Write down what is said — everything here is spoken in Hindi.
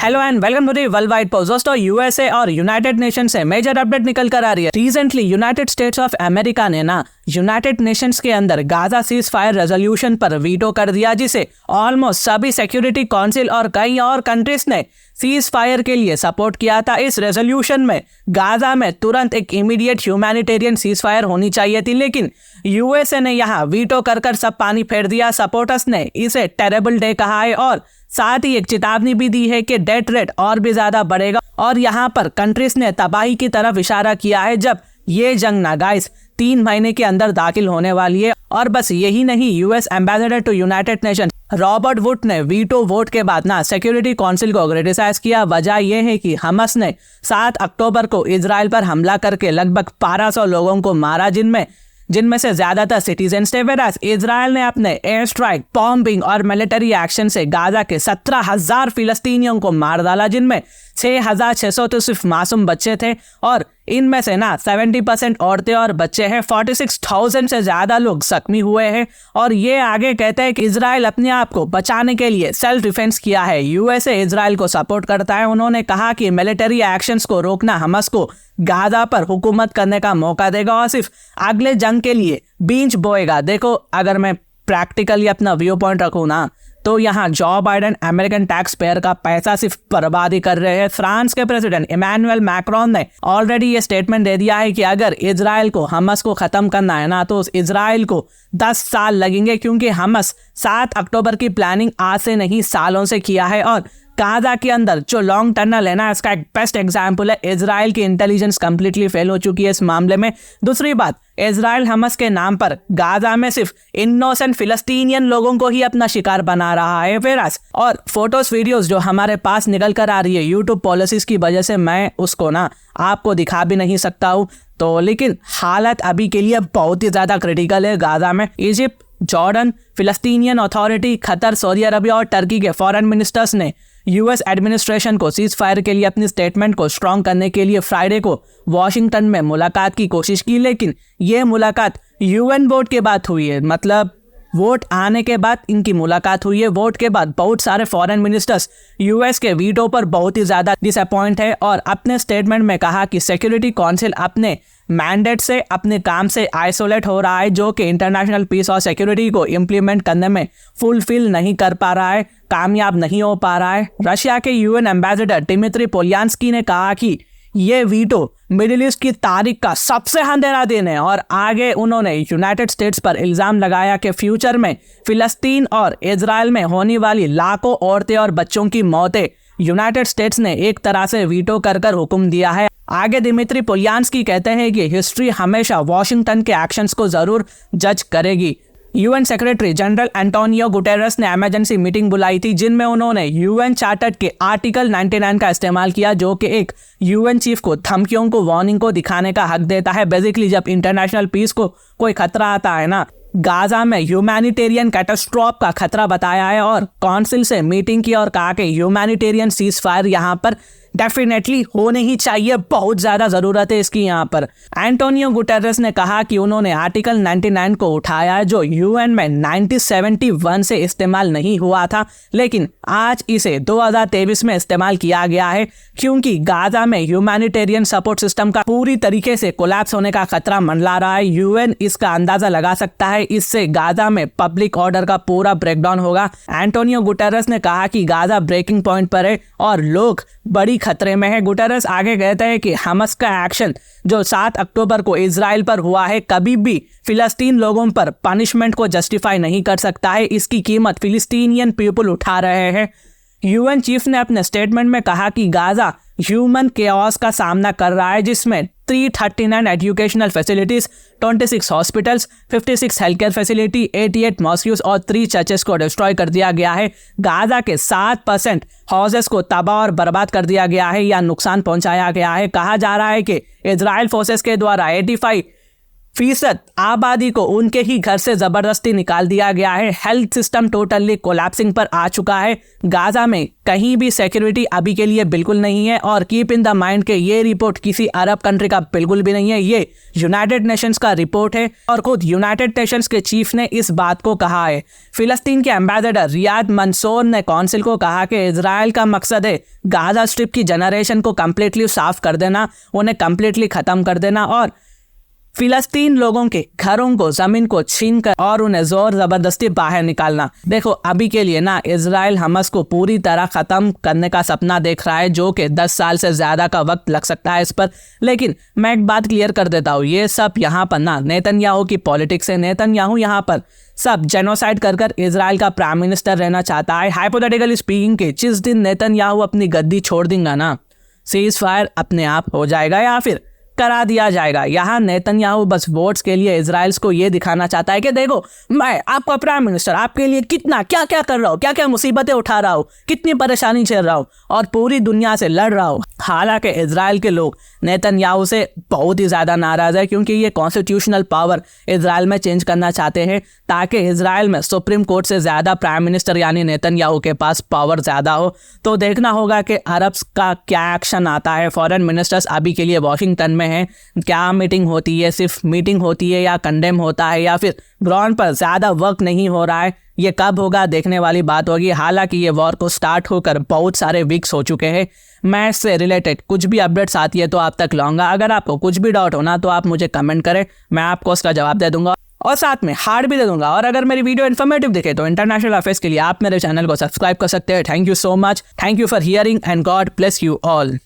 Hello and welcome to the World Wide Post. दोस्तों, यूएसए और यूनाइटेड नेशन से मेजर अपडेट निकल कर आ रही है। Recently United States of America ने यूनाइटेड नेशंस के अंदर गाजा सीज फायर रेजोल्यूशन पर वीटो कर दिया, जिसे ऑलमोस्ट सभी सिक्योरिटी काउंसिल और कई और कंट्रीज ने सीज फायर के लिए सपोर्ट किया था। इस रेजोल्यूशन में गाजा में तुरंत एक इमीडिएट ह्यूमैनिटेरियन सीज फायर होनी चाहिए थी, लेकिन यूएसए ने यहाँ वीटो कर सब पानी फेर दिया। सपोर्टर्स ने इसे टेरेबल डे कहा है और साथ ही एक चेतावनी भी दी है कि डेथ रेट और भी ज्यादा बढ़ेगा और यहाँ पर कंट्रीज ने तबाही की तरफ इशारा किया है जब ये जंग गाइस 3 महीने के अंदर दाखिल होने वाली है। और बस यही नहीं, US ambassador to United Nation Robert Wood ने वीटो वोट के बाद सिक्योरिटी काउंसिल को क्रिटिसाइज किया। वजह यह है कि हमास ने 7 अक्टूबर को इजराइल पर हमला करके लगभग 1200 लोगों को मारा, जिनमें से ज्यादातर सिटीजन्स थे। वेरास इजराइल ने अपने एयर स्ट्राइक, बॉम्बिंग और मिलिट्री एक्शन से गाजा के 17,000 फिलिस्तीनियों को मार डाला, जिनमें 6,600 तो सिर्फ मासूम बच्चे थे और इनमें से 70% औरतें और बच्चे हैं। 46,000 से ज्यादा लोग जख्मी हुए हैं और ये आगे कहते हैं कि इजराइल अपने आप को बचाने के लिए सेल्फ डिफेंस किया है। यूएसए इजराइल को सपोर्ट करता है। उन्होंने कहा कि मिलिट्री एक्शंस को रोकना हमास को गाजा पर हुकूमत करने का मौका देगा और सिर्फ अगले जंग के लिए बीज बोएगा। देखो, अगर मैं प्रैक्टिकली अपना व्यू पॉइंट रखूँ तो यहाँ Joe Biden American tax payer का पैसा सिर्फ बर्बादी कर रहे हैं। फ्रांस के प्रेसिडेंट इमैनुअल मैक्रोन ने ऑलरेडी ये स्टेटमेंट दे दिया है कि अगर इजराइल को हमास को खत्म करना है तो इजराइल को 10 साल लगेंगे, क्योंकि हमास 7 अक्टूबर की प्लानिंग आज से नहीं सालों से किया है। और गाजा के अंदर जो लॉन्ग टनल है इसका एक बेस्ट एग्जाम्पल है। इजराइल की इंटेलिजेंस कंप्लीटली फेल हो चुकी है इस मामले में। दूसरी बात, इजराइल हमास के नाम पर गाजा में सिर्फ इनोसेंट फिलिस्तीनियन लोगों को ही अपना शिकार बना रहा है। वेरास और फोटोज वीडियोस जो हमारे पास निकल कर आ रही है यूट्यूब पॉलिसीज की वजह से मैं उसको आपको दिखा भी नहीं सकता हूँ। तो लेकिन हालत अभी के लिए बहुत ही ज्यादा क्रिटिकल है गाजा में। Egypt, Jordan, फिलिस्तीनियन authority, Qatar, Saudi Arabia और टर्की के फॉरेन मिनिस्टर्स ने यूएस एडमिनिस्ट्रेशन को सीज फायर के लिए अपनी स्टेटमेंट को स्ट्रॉन्ग करने के लिए फ्राइडे को वॉशिंगटन में मुलाकात की कोशिश की, लेकिन ये मुलाकात यूएन वोट के बाद हुई है। मतलब वोट आने के बाद इनकी मुलाकात हुई है। वोट के बाद बहुत सारे फॉरेन मिनिस्टर्स यूएस के वीटो पर बहुत ही ज्यादा डिसअपॉइंट है और अपने स्टेटमेंट में कहा कि सिक्योरिटी काउंसिल अपने मैंडेट से, अपने काम से आइसोलेट हो रहा है, जो कि इंटरनेशनल पीस और सिक्योरिटी को इम्प्लीमेंट करने में फुलफिल नहीं कर पा रहा है, कामयाब नहीं हो पा रहा है। रशिया के यूएन एम्बेसडर डिमित्री पोलियान्स्की ने कहा कि ये वीटो मिडिल ईस्ट की तारीख का सबसे अंधेरा दिन है और आगे उन्होंने यूनाइटेड स्टेट्स पर इल्जाम लगाया कि फ्यूचर में फिलिस्तीन और इजराइल में होने वाली लाखों औरतें और बच्चों की मौतें यूनाइटेड स्टेट्स ने एक तरह से वीटो कर हुक्म दिया है। आगे दिमित्री पोलियान्स्की कहते हैं कि हिस्ट्री हमेशा वॉशिंगटन के एक्शंस को जरूर जज करेगी। UN secretary general Antonio Guterres ने इमरजेंसी मीटिंग बुलाई थी, जिनमें उन्होंने यूएन चार्टर के आर्टिकल 99 का इस्तेमाल किया, जो कि एक यूएन चीफ को धमकियों को, वार्निंग को दिखाने का हक देता है। बेसिकली जब इंटरनेशनल पीस को कोई खतरा आता है गाजा में ह्यूमैनिटेरियन कैटास्ट्रोफ का खतरा बताया है और काउंसिल से मीटिंग की और कहा कि ह्यूमैनिटेरियन सीज फायर यहाँ पर डेफिनेटली होने ही चाहिए, बहुत ज्यादा जरूरत है इसकी यहाँ पर। एंटोनियो गुटेरेस ने कहा कि उन्होंने आर्टिकल 99 को उठाया है, जो यूएन में 1971 से इस्तेमाल नहीं हुआ था, लेकिन आज इसे 2023 में इस्तेमाल किया गया है, क्योंकि गाजा में ह्यूमैनिटेरियन सपोर्ट सिस्टम का पूरी तरीके से कोलैप्स होने का खतरा मंडरा रहा है। यूएन इसका अंदाजा लगा सकता है, इससे गाजा में पब्लिक ऑर्डर का पूरा ब्रेकडाउन होगा। एंटोनियो गुटेरेस ने कहा कि गाजा ब्रेकिंग पॉइंट पर है और लोग बड़ी खतरे में है। गुटेरेस आगे कहते हैं कि हमास का एक्शन जो 7 अक्टूबर को इजराइल पर हुआ है कभी भी फिलिस्तीन लोगों पर पनिशमेंट को जस्टिफाई नहीं कर सकता है, इसकी कीमत फिलिस्तीनियन पीपल उठा रहे हैं। यूएन चीफ ने अपने स्टेटमेंट में कहा कि गाजा ह्यूमन केओस का सामना कर रहा है, जिसमें 339 educational facilities, 26 hospitals, 56 health care facility, 88 मॉस्क्यूज और 3 चर्चेस को डिस्ट्रॉय कर दिया गया है। गाजा के 7% हाउसेस को तबाह और बर्बाद कर दिया गया है या नुकसान पहुंचाया गया है। कहा जा रहा है कि इजराइल फोर्सेस के द्वारा 85 फीसद आबादी को उनके ही घर से जबरदस्ती निकाल दिया गया है। हेल्थ सिस्टम टोटली कोलैप्सिंग पर आ चुका है। गाजा में कहीं भी सिक्योरिटी अभी के लिए बिल्कुल नहीं है। और कीप इन द माइंड के ये रिपोर्ट किसी अरब कंट्री का बिल्कुल भी नहीं है, ये यूनाइटेड नेशंस का रिपोर्ट है और खुद यूनाइटेड नेशंस के चीफ ने इस बात को कहा है। फिलिस्तीन के एम्बेसडर रियाद मंसूर ने काउंसिल को कहा कि इजराइल का मकसद है गाजा स्ट्रिप की जनरेशन को कंप्लीटली साफ कर देना, उन्हें कंप्लीटली खत्म कर देना और फिलिस्तीन लोगों के घरों को, जमीन को छीन कर और उन्हें जोर जबरदस्ती बाहर निकालना। देखो अभी के लिए ना इजराइल हमस को पूरी तरह खत्म करने का सपना देख रहा है, जो कि 10 साल से ज्यादा का वक्त लग सकता है इस पर। लेकिन मैं एक बात क्लियर कर देता हूँ, ये सब यहाँ पर ना नेतन्याहू की पॉलिटिक्स है। नेतन्याहू यहाँ पर सब जेनोसाइड कर इजराइल का प्राइम मिनिस्टर रहना चाहता है। हाइपोथेटिकली स्पीकिंग के जिस दिन नेतन्याहू अपनी गद्दी छोड़ देगा ना, सीज फायर अपने आप हो जाएगा या फिर करा दिया जाएगा। यहाँ नेतन्याहू बस वोट्स के लिए इजराइल को ये दिखाना चाहता है कि देखो मैं आपका प्राइम मिनिस्टर, आपके लिए कितना क्या क्या कर रहा हूँ, क्या क्या मुसीबतें उठा रहा हूँ, कितनी परेशानी झेल रहा हूँ और पूरी दुनिया से लड़ रहा हूँ। हालांकि इजराइल के लोग नेतन्याहू से बहुत ही ज़्यादा नाराज़ है, क्योंकि ये कॉन्स्टिट्यूशनल पावर इजराइल में चेंज करना चाहते हैं ताकि इजराइल में सुप्रीम कोर्ट से ज़्यादा प्राइम मिनिस्टर यानी नेतन्याहू के पास पावर ज़्यादा हो। तो देखना होगा कि अरब का क्या एक्शन आता है। फॉरेन मिनिस्टर्स अभी के लिए वॉशिंगटन में हैं, क्या मीटिंग होती है, सिर्फ मीटिंग होती है या कंडेम होता है या फिर ग्राउंड पर ज़्यादा वर्क नहीं हो रहा है, ये कब होगा देखने वाली बात होगी। हालांकि ये वॉर को स्टार्ट होकर बहुत सारे वीक्स हो चुके हैं। मैं इससे रिलेटेड कुछ भी अपडेट्स आती है तो आप तक लाऊंगा। अगर आपको कुछ भी डाउट होना तो आप मुझे कमेंट करें, मैं आपको उसका जवाब दे दूंगा और साथ में हार्ड भी दे दूंगा। और अगर मेरी वीडियो इन्फॉर्मेटिव दिखे तो इंटरनेशनल अफेयर्स के लिए आप मेरे चैनल को सब्सक्राइब कर सकते हैं। Thank you so much, thank you for hearing and God bless you all.